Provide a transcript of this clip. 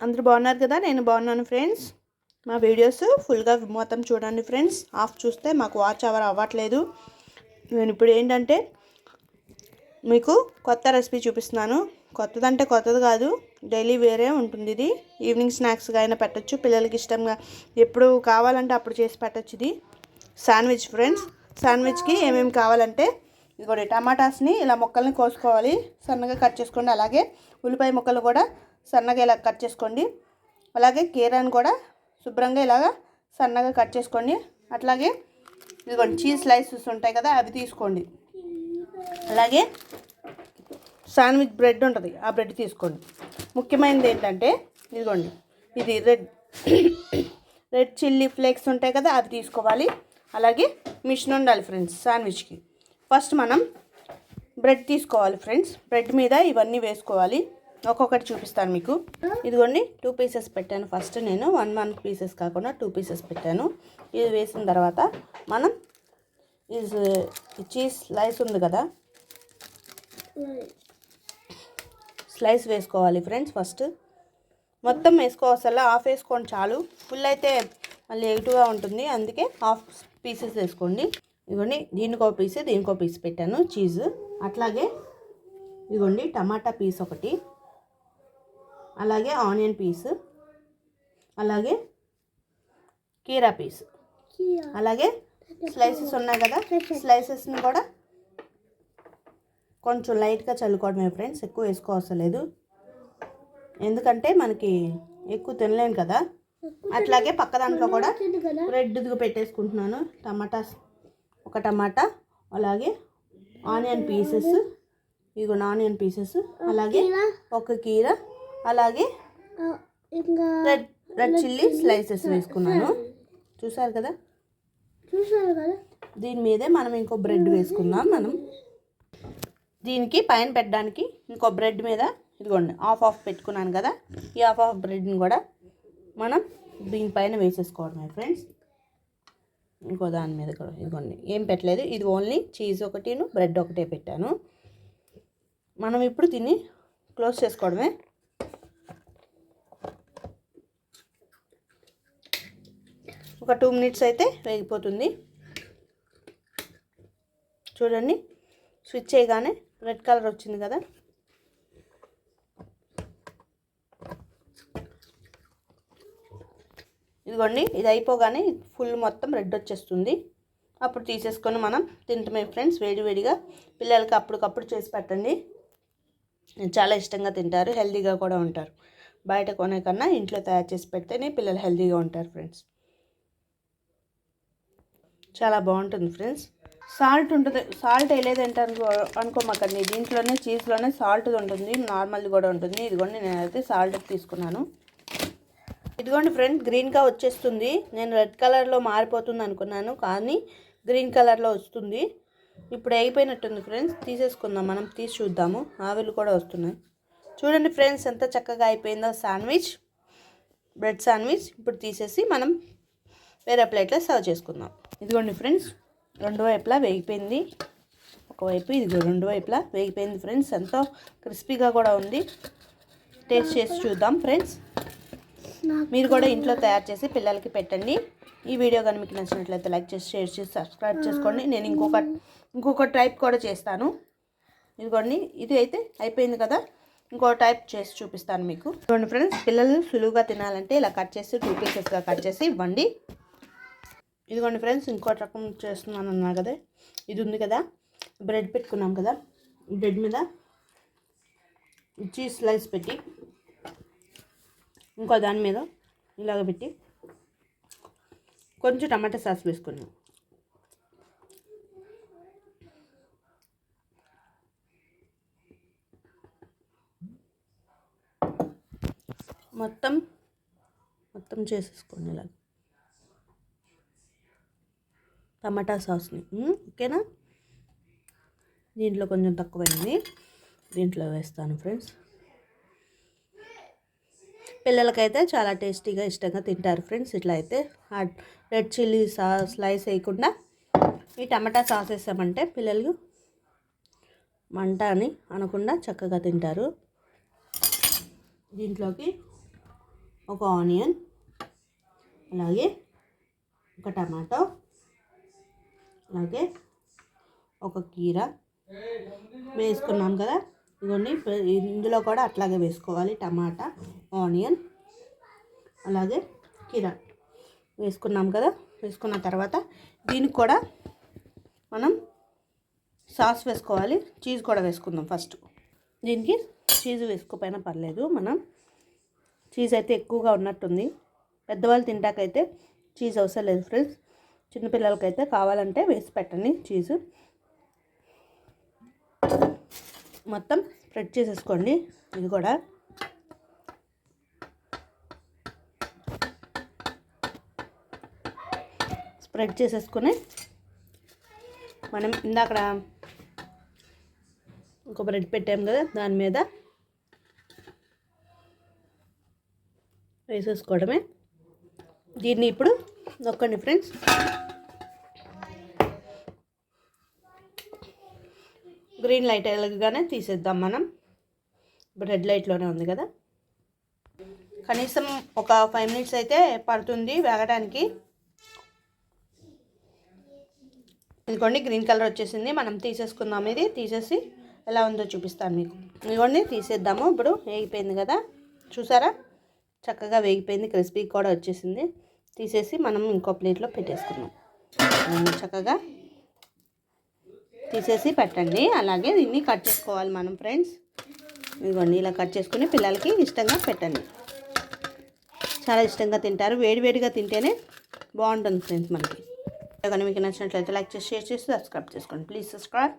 అందరూ బాగున్నారు కదా? నేను బాగున్నాను ఫ్రెండ్స్. మా వీడియోస్ ఫుల్గా మొత్తం చూడండి ఫ్రెండ్స్. ఆఫ్ చూస్తే మాకు వాచ్ అవర్ అవ్వట్లేదు. నేను ఇప్పుడు ఏంటంటే మీకు కొత్త రెసిపీ చూపిస్తున్నాను. కొత్తదంటే కొత్తది కాదు, డైలీ వేరే ఉంటుంది. ఇది ఈవినింగ్ స్నాక్స్గా అయినా పెట్టచ్చు, పిల్లలకి ఇష్టంగా ఎప్పుడు కావాలంటే అప్పుడు చేసి పెట్టచ్చు. ఇది శాండ్విచ్ ఫ్రెండ్స్. శాండ్విచ్కి ఏమేమి కావాలంటే ఇదిగోండి, టమాటాస్ని ఇలా ముక్కల్ని కోసుకోవాలి, సన్నగా కట్ చేసుకోండి. అలాగే ఉల్లిపాయ ముక్కలు కూడా సన్నగా ఇలా కట్ చేసుకోండి. అలాగే కీరాని కూడా శుభ్రంగా ఇలాగా సన్నగా కట్ చేసుకోండి. అట్లాగే ఇదిగోండి, చీజ్ స్లైసెస్ ఉంటాయి కదా, అవి తీసుకోండి. అలాగే శాండ్విచ్ బ్రెడ్ ఉంటుంది, ఆ బ్రెడ్ తీసుకోండి. ముఖ్యమైనది ఏంటంటే ఇదిగోండి, ఇది రెడ్ చిల్లీ ఫ్లేక్స్ ఉంటాయి కదా, అవి తీసుకోవాలి. అలాగే మిషన్ ఉండాలి ఫ్రెండ్స్ శాండ్విచ్కి. ఫస్ట్ మనం బ్రెడ్ తీసుకోవాలి ఫ్రెండ్స్. బ్రెడ్ మీద ఇవన్నీ వేసుకోవాలి. ఒక్కొక్కటి చూపిస్తాను మీకు. ఇదిగోండి, 2 పీసెస్ పెట్టాను ఫస్ట్. నేను 1 పీసెస్ కాకుండా 2 పీసెస్ పెట్టాను. ఇది వేసిన తర్వాత మనం ఈ చీజ్ స్లైస్ ఉంది కదా, స్లైస్ వేసుకోవాలి ఫ్రెండ్స్. ఫస్ట్ మొత్తం వేసుకోవసల్లా హాఫ్ వేసుకోండి చాలు. ఫుల్ అయితే మళ్ళీ ఎగుటుగా ఉంటుంది, అందుకే హాఫ్ పీసెస్ వేసుకోండి. ఇదిగోండి, దీనికో పీస్ దీనికో పీస్ పెట్టాను చీజ్. అట్లాగే ఇదిగోండి, టమాటా పీస్ ఒకటి, అలాగే ఆనియన్ పీస్, అలాగే కీరా పీస్, అలాగే స్లైసెస్ ఉన్నాయి కదా, స్లైసెస్ని కూడా కొంచెం లైట్గా చల్లుకోవడమే ఫ్రెండ్స్, ఎక్కువ వేసుకోవసరం లేదు, ఎందుకంటే మనకి ఎక్కువ తినలేను కదా. అట్లాగే పక్క దాంట్లో కూడా రెడ్గా పెట్టేసుకుంటున్నాను. ఒక టమాటా, అలాగే ఆనియన్ పీసెస్, ఇదిగో ఆనియన్ పీసెస్, అలాగే ఒక కీర, అలాగే రెడ్ చిల్లీ స్లైసెస్ వేసుకున్నాను. చూసారు కదా. దీని మీదే మనం ఇంకో బ్రెడ్ వేసుకుందాం. మనం దీనికి పైన పెట్టడానికి ఇంకో బ్రెడ్ మీద ఇదిగోండి హాఫ్ పెట్టుకున్నాను కదా, ఈ హాఫ్ బ్రెడ్ని కూడా మనం దీనిపైన వేసేసుకోవడమే ఫ్రెండ్స్. ఇంకో దాని మీద కూడా ఇదిగోండి, ఏం పెట్టలేదు, ఇది ఓన్లీ చీజ్ ఒకటిను బ్రెడ్ ఒకటే పెట్టాను. మనం ఇప్పుడు దీన్ని క్లోజ్ చేసుకోవడమే. ఒక 2 మినిట్స్ అయితే వేగిపోతుంది. చూడండి, స్విచ్ చేయగానే రెడ్ కలర్ వచ్చింది కదా. ఇదిగోండి, ఇది అయిపోగానే ఫుల్ మొత్తం రెడ్ వచ్చేస్తుంది. అప్పుడు తీసేసుకొని మనం తింటమే ఫ్రెండ్స్. వేడివేడిగా పిల్లలకి అప్పటికప్పుడు చేసి పెట్టండి, చాలా ఇష్టంగా తింటారు, హెల్తీగా కూడా ఉంటారు. బయట కొనే కన్నా ఇంట్లో తయారు చేసి పెడితేనే పిల్లలు హెల్తీగా ఉంటారు ఫ్రెండ్స్. చాలా బాగుంటుంది ఫ్రెండ్స్. సాల్ట్ ఉంటుంది, సాల్ట్ వేయలేదంటే అనుకోమాకండి, దీంట్లోనే చీజ్లోనే సాల్ట్ ఉంటుంది, నార్మల్ది కూడా ఉంటుంది. ఇదిగోండి, నేనైతే సాల్ట్ తీసుకున్నాను. ఇదిగోండి ఫ్రెండ్స్, గ్రీన్గా వచ్చేస్తుంది. నేను రెడ్ కలర్లో మారిపోతుంది అనుకున్నాను, కానీ గ్రీన్ కలర్లో వస్తుంది. ఇప్పుడు అయిపోయినట్టుంది ఫ్రెండ్స్. తీసేసుకుందాం, మనం తీసి చూద్దాము. ఆవిరి కూడా వస్తున్నాయి. చూడండి ఫ్రెండ్స్, ఎంత చక్కగా అయిపోయిందో శాండ్విచ్, బ్రెడ్ శాండ్విచ్. ఇప్పుడు తీసేసి మనం వేరే ప్లేట్లో సర్వ్ చేసుకుందాం. ఇదిగోండి ఫ్రెండ్స్, రెండు వైపులా వేగిపోయింది. ఒకవైపు ఇది రెండు వైపులా వేగిపోయింది ఫ్రెండ్స్. ఎంతో క్రిస్పీగా కూడా ఉంది. టేస్ట్ చేసి చూద్దాం ఫ్రెండ్స్. మీరు కూడా ఇంట్లో తయారు చేసి పిల్లలకి పెట్టండి. ఈ వీడియో కానీ మీకు నచ్చినట్లయితే లైక్ చేసి, షేర్ చేసి, సబ్స్క్రైబ్ చేసుకోండి. నేను ఇంకొక టైప్ కూడా చేస్తాను. ఇదిగోండి, ఇది అయితే అయిపోయింది కదా, ఇంకో టైప్ చేసి చూపిస్తాను మీకు. ఇదిగోండి ఫ్రెండ్స్, పిల్లలు సులువుగా తినాలంటే ఇలా కట్ చేసి 2 పీసెస్గా కట్ చేసి ఇవ్వండి. ఇదిగోండి ఫ్రెండ్స్, ఇంకో రకం చేస్తున్నాను అన్నా కదా. ఇది ఉంది కదా, బ్రెడ్ పెట్టుకున్నాం కదా, బ్రెడ్ మీద చీజ్ స్లైస్ పెట్టి, ఇంకో దాని మీద ఇలాగ పెట్టి కొంచెం టమాటా సాస్ వేసుకున్నాం. మొత్తం చేసేసుకోండి ఇలాగ టమాటా సాస్ని. ఓకేనా. దీంట్లో కొంచెం తక్కువైంది, దీంట్లో వేస్తాను ఫ్రెండ్స్. పిల్లలకైతే చాలా టేస్టీగా ఇష్టంగా తింటారు ఫ్రెండ్స్. ఇట్లా అయితే రెడ్ చిల్లీ స్లైస్ వేయకుండా ఈ టమాటా సాస్ వేసామంటే పిల్లలు మంట అని అనకుండా చక్కగా తింటారు. దీంట్లోకి ఒక ఆనియన్, అలాగే ఒక టమాటో, అలాగే ఒక కీర వేసుకున్నాం కదా. ఇవన్నీ ఇందులో కూడా అట్లాగే వేసుకోవాలి. టమాటా, ఆనియన్, అలాగే కీర వేసుకున్నాం కదా. వేసుకున్న తర్వాత దీనికి కూడా మనం సాస్ వేసుకోవాలి. చీజ్ కూడా వేసుకుందాం ఫస్ట్. దీనికి చీజ్ వేసుకోకపోయినా పర్లేదు. మనం చీజ్ అయితే ఎక్కువగా ఉన్నట్టుంది. పెద్దవాళ్ళు తింటాకైతే చీజ్ అవసరం లేదు ఫ్రెండ్స్. చిన్నపిల్లలకైతే కావాలంటే వేసి పెట్టండి చీజు. మొత్తం స్ప్రెడ్ చేసేసుకోండి. ఇది కూడా స్ప్రెడ్ చేసేసుకుని మనం ఇందాక ఒక బ్రెడ్ పెట్టాం కదా, దాని మీద వేసేసుకోవడమే. దీన్ని ఇప్పుడు నొక్కండి ఫ్రెండ్స్. గ్రీన్ లైట్ వెలగగానే తీసేద్దాం మనం. ఇప్పుడు రెడ్ లైట్లోనే ఉంది కదా. కనీసం ఒక 5 మినిట్స్ అయితే పడుతుంది వేగడానికి. ఇదిగోండి గ్రీన్ కలర్ వచ్చేసింది. మనం తీసేసుకుందాం. ఇది తీసేసి ఎలా ఉందో చూపిస్తాను మీకు. ఇదిగోండి తీసేద్దాము. ఇప్పుడు వేగిపోయింది కదా, చూసారా చక్కగా వేగిపోయింది. క్రిస్పీ కూడా వచ్చేసింది. తీసేసి మనం ఇంకో ప్లేట్లో పెట్టేసుకుందాం. చక్కగా తీసేసి పెట్టండి. అలాగే దీన్ని కట్ చేసుకోవాలి మనం ఫ్రెండ్స్. ఇదిగోండి ఇలా కట్ చేసుకుని పిల్లలకి ఇష్టంగా పెట్టండి. చాలా ఇష్టంగా తింటారు. వేడివేడిగా తింటేనే బాగుంటుంది ఫ్రెండ్స్ మనకి. కానీ మీకు నచ్చినట్లయితే లైక్ చేసి, షేర్ చేసి, సబ్స్క్రైబ్ చేసుకోండి. Please subscribe.